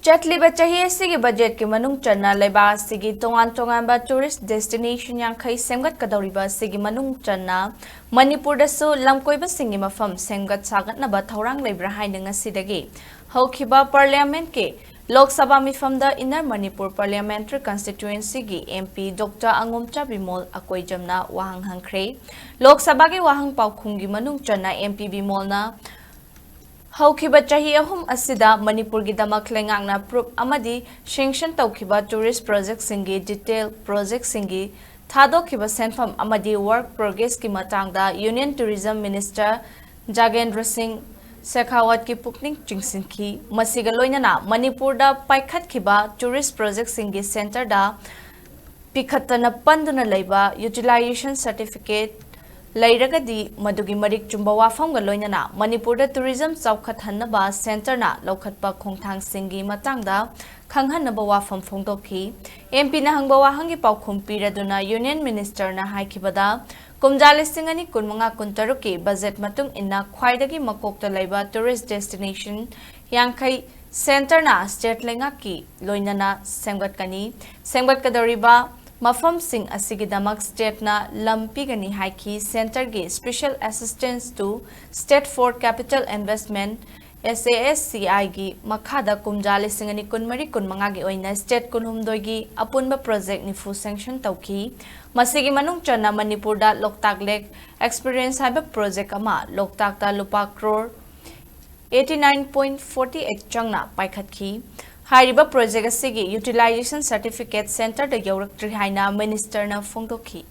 चटलिबा चाही असिगी बजेट के मनुंग चन्ना लेबा असिगी तोंगान तोंगानबा टूरिस्ट डेस्टिनेशन यांखै सेमगत कदौरिबा असिगी मनुंग चन्ना मणिपुर दसु लमकोइबा सिंगी मफम सेमगत सागतनबा थौरांग लेब्रा हाइना ngasiदगी हौखिबा पार्लियामेंट के लोक सभा मिफमदा इनर मणिपुर पार्लियामेंट्री कंस्टिट्युएंसी की एमपी डॉक्टर अंगोमचा बिमोल अकोइजमना वाहंग हंख्रे लोक सभा के वाहंग पाउखुंगी मनुंग चन्ना एमपी बिमोलना हौखिबा चाही अहुम असिदा मणिपुर की दमक लेंगांगना प्रूफ अमदी सेंक्शन तौखिबा टूरिस्ट प्रोजेक्ट सिंगी डिटेल प्रोजेक्ट सिंगी थादोखिबा सेंफम अमदी वर्क प्रोग्रेस की मतंगदा union tourism minister Gajendra Singh Shekhawat की पुकनिंग चिंगसिंखी मसिगा लोइनना मणिपुर दा पाइखतखिबा टूरिस्ट प्रोजेक्ट सिंगी सेंटर दा पिखतना पंदुना लेबा यूटिलाइजेशन सर्टिफिकेट लैरगदी मदुगी मरिक चुंबा वाफमगा लोइनना मणिपुर टूरिज्म चौखतहन्नबा सेंटरना लौखतपा खोंथांग सिंगी मतंगदा खंगहन्नबा वाफम फोंदोखी एमपी ना हंगबा वाहंगी पाउखुम पीरदुना यूनियन मिनिस्टर ना हाइखिबदा कुमजा लिसिंग अनि कुनमंगा कुनतरुक की बजेट मतुंग इन्ना ख्वाइदगी मकोकता लैबा टूरिस्ट डेस्टिनेशन यांखै सेंटर ना स्टेट लेंगा की लोइनना सेमगत कदौरिबा मफम सिंह असिगिदमक स्टेट ना लंपीगनी हाइकी सेंटर के special assistance to state for capital investment SASCI की मखादा कुमजा लिसिंग अनि कुनमरी कुनमंगा की ओइना स्टेट कुनहुमदोय की अपुनबा प्रोजेक्ट निफु सैंक्शन तौकी मसिगी मनुंग चन्ना मणिपुर दा लोकताक लेक एक्सपीरियंस हाइबा प्रोजेक्ट अमा लोकताक दा लुपा करोड़ 89.48 चंगना पाइखतखी हाइरिबा प्रोजेक्ट असिगी यूटिलाइजेशन सर्टिफिकेट सेंटर दा यौरक्ट्री हाइना मिनिस्टर ना फोंदोखी।